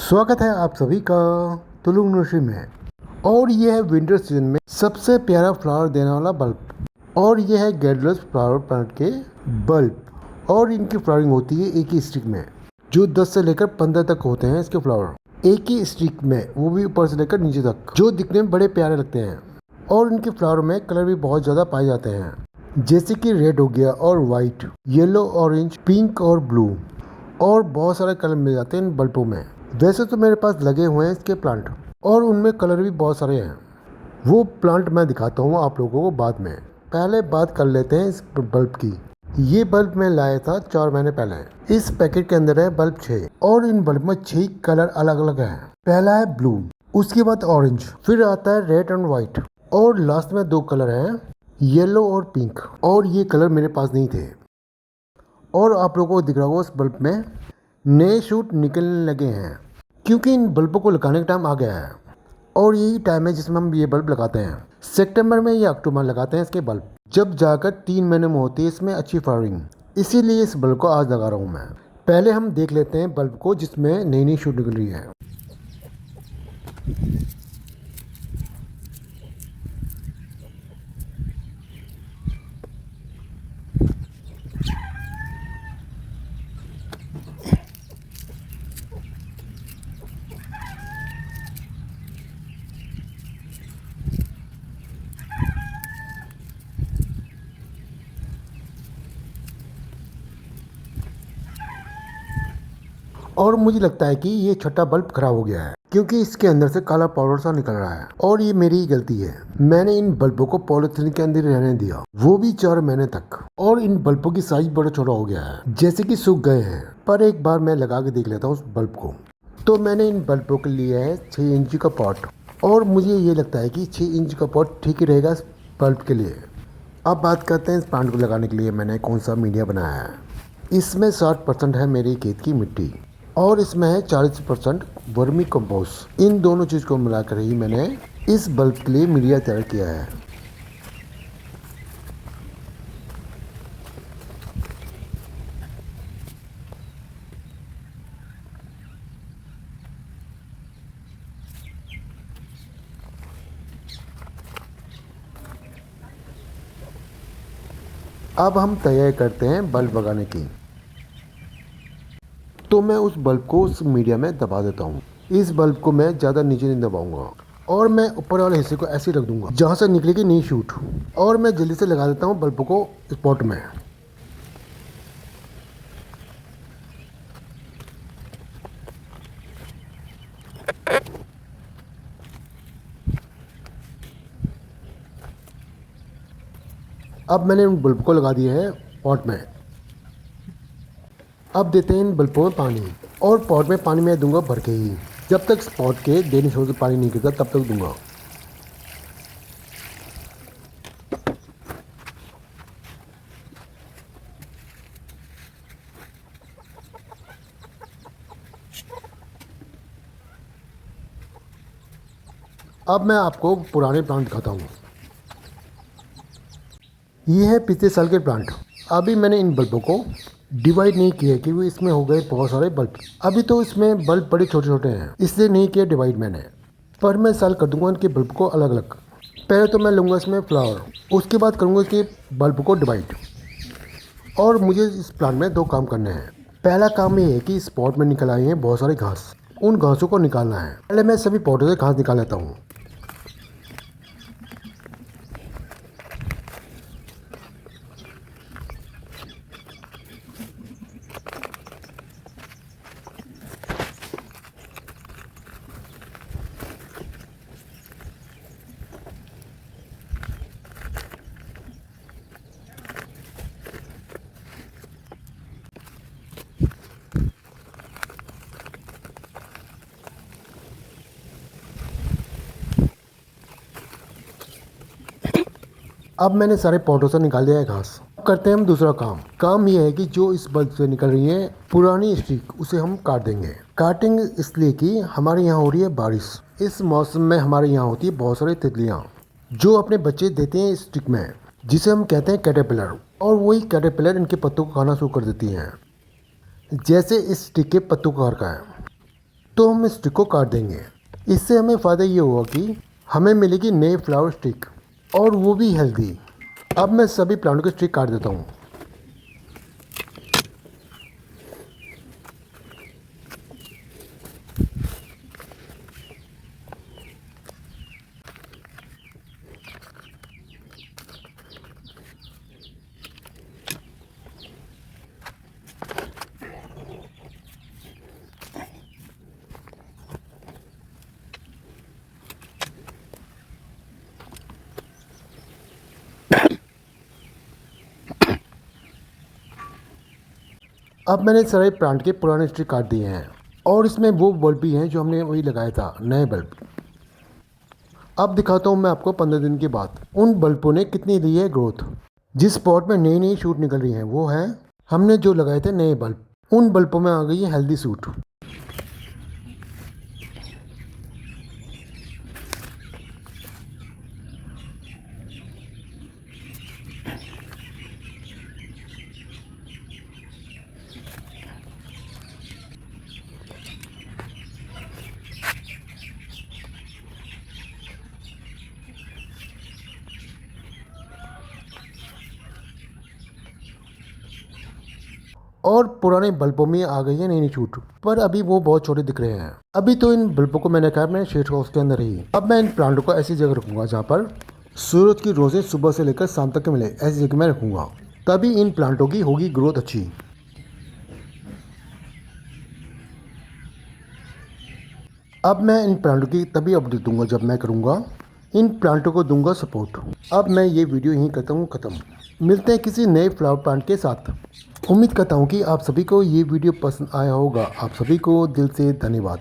स्वागत है आप सभी का तुलुंग नर्सरी में। और ये है विंटर सीजन में सबसे प्यारा फ्लावर देने वाला बल्ब। और ये है गेडलस फ्लावर प्लांट के बल्ब। और इनकी फ्लावरिंग होती है एक ही स्टिक में, जो 10 से लेकर 15 तक होते हैं इसके फ्लावर एक ही स्टिक में, वो भी ऊपर से लेकर नीचे तक, जो दिखने में बड़े प्यारे लगते हैं। और इनके फ्लावर में कलर भी बहुत ज़्यादा पाए जाते हैं, जैसे कि रेड हो गया और वाइट, येलो, ऑरेंज, पिंक और ब्लू। और बहुत सारे कलर मिल जाते हैं इन बल्बों में। वैसे तो मेरे पास लगे हुए हैं इसके प्लांट, और उनमें कलर भी बहुत सारे हैं। वो प्लांट मैं दिखाता हूँ आप लोगों को बाद में। पहले बात कर लेते हैं इस बल्ब की। ये बल्ब मैं लाया था 4 महीने पहले। इस पैकेट के अंदर है बल्ब 6, और इन बल्ब में 6 कलर अलग अलग हैं। पहला है ब्लू, उसके बाद ऑरेंज, फिर आता है रेड एंड व्हाइट, और लास्ट में 2 कलर हैं, येलो और पिंक। और ये कलर मेरे पास नहीं थे। और आप लोगों को दिख रहा होगा उस बल्ब में नए शूट निकलने लगे हैं, क्योंकि इन बल्बों को लगाने का टाइम आ गया है। और यही टाइम है जिसमें हम ये बल्ब लगाते हैं। सितंबर में या अक्टूबर लगाते हैं इसके बल्ब, जब जाकर 3 महीने में होती है इसमें अच्छी फ्लावरिंग। इसीलिए इस बल्ब को आज लगा रहा हूँ मैं। पहले हम देख लेते हैं बल्ब को जिसमें नई नई शूट निकल रही है। और मुझे लगता है कि ये छठा बल्ब खराब हो गया है, क्योंकि इसके अंदर से काला पाउडर सा निकल रहा है। और ये मेरी ही गलती है, मैंने इन बल्बों को पॉलिथीन के अंदर रहने दिया, वो भी 4 महीने तक। और इन बल्बों की साइज बड़ा छोटा हो गया है, जैसे कि सूख गए हैं। पर एक बार मैं लगा के देख लेता हूँ उस बल्ब को। तो मैंने इन बल्बों के लिए है 6 इंच का पॉट, और मुझे ये लगता है कि 6 इंच का पॉट ठीक ही रहेगा इस बल्ब के लिए। अब बात करते हैं इस प्लांट को लगाने के लिए मैंने कौन सा मीडिया बनाया है। इसमें 60% है मेरी खेत की मिट्टी, और इसमें है 40% वर्मी कंपोस्ट। इन दोनों चीज़ को मिलाकर ही मैंने इस बल्ब के लिए मीडिया तैयार किया है। अब हम तैयारी करते हैं बल्ब लगाने की। तो मैं उस बल्ब को उस मीडिया में दबा देता हूँ। इस बल्ब को मैं ज़्यादा नीचे नहीं दबाऊंगा, और मैं ऊपर वाले हिस्से को ऐसे रख दूंगा जहाँ से निकलेगी नई शूट। और मैं जल्दी से लगा देता हूँ बल्ब को स्पॉट में। अब मैंने उन बल्ब को लगा दिया है पॉट में। अब देते हैं इन बल्बों में पानी, और पॉट में पानी मैं दूंगा भर के ही, जब तक स्पॉट के दैनिक स्रोत से पानी नहीं गिरता तब तक दूंगा। अब मैं आपको पुराने प्लांट दिखाता हूँ। ये है पिछले साल के प्लांट। अभी मैंने इन बल्बों को डिवाइड नहीं किया, क्योंकि इसमें हो गए बहुत सारे बल्ब। अभी तो इसमें बल्ब बड़े छोटे छोटे हैं, इसलिए नहीं किया डिवाइड मैंने। पर मैं साल कर दूंगा इनके बल्ब को अलग अलग। पहले तो मैं लूँगा इसमें फ्लावर, उसके बाद करूँगा इसके बल्ब को डिवाइड। और मुझे इस प्लांट में 2 काम करने हैं। पहला काम ये है कि इस पॉट में निकल आई हैं बहुत सारे घास, उन घासों को निकालना है। पहले मैं सभी पॉटों से घास निकाल लेता हूँ। अब मैंने सारे पॉटों से निकाल दिया है घास। अब करते हैं हम दूसरा काम। काम ये है कि जो इस बल्ब से निकल रही है पुरानी स्टिक, उसे हम काट देंगे। काटेंगे इसलिए कि हमारे यहाँ हो रही है बारिश। इस मौसम में हमारे यहाँ होती है बहुत सारी तितलियाँ, जो अपने बच्चे देते हैं इस स्टिक में, जिसे हम कहते हैं कैटरपिलर। और वही कैटरपिलर इनके पत्तों को खाना शुरू कर देती हैं, जैसे इस स्टिक के पत्तों का आकार का है। तो हम इस स्टिक को काट देंगे। इससे हमें फ़ायदा ये होगा कि हमें मिलेगी नए फ्लावर स्टिक और वो भी हेल्दी। अब मैं सभी प्लांट के स्टिक काट देता हूँ। अब मैंने सारे प्लांट के पुराने स्टिक काट दिए हैं और इसमें वो बल्ब भी हैं जो हमने वही लगाया था, नए बल्ब। अब दिखाता हूँ मैं आपको 15 दिन के बाद उन बल्बों ने कितनी दी है ग्रोथ। जिस स्पॉट में नई नई शूट निकल रही हैं वो है हमने जो लगाए थे नए बल्ब। उन बल्बों में आ गई है हेल्दी शूट। और पुराने बल्बों में आ गई है नई नई छूट, पर अभी वो बहुत छोटे दिख रहे हैं। अभी तो इन बल्बों को मैंने कहा मैं शेड हाउस के अंदर ही। अब मैं इन प्लांटों को ऐसी जगह रखूंगा जहाँ पर सूरज की रोशनी सुबह से लेकर शाम तक मिले, ऐसी जगह मैं रखूंगा, तभी इन प्लांटों की होगी ग्रोथ अच्छी। अब मैं इन प्लांटों की तभी अपडेट दूंगा जब मैं करूंगा इन प्लांटों को दूंगा सपोर्ट। अब मैं ये वीडियो यहीं करता हूँ ख़त्म। मिलते हैं किसी नए फ्लावर प्लांट के साथ। उम्मीद करता हूँ कि आप सभी को ये वीडियो पसंद आया होगा। आप सभी को दिल से धन्यवाद।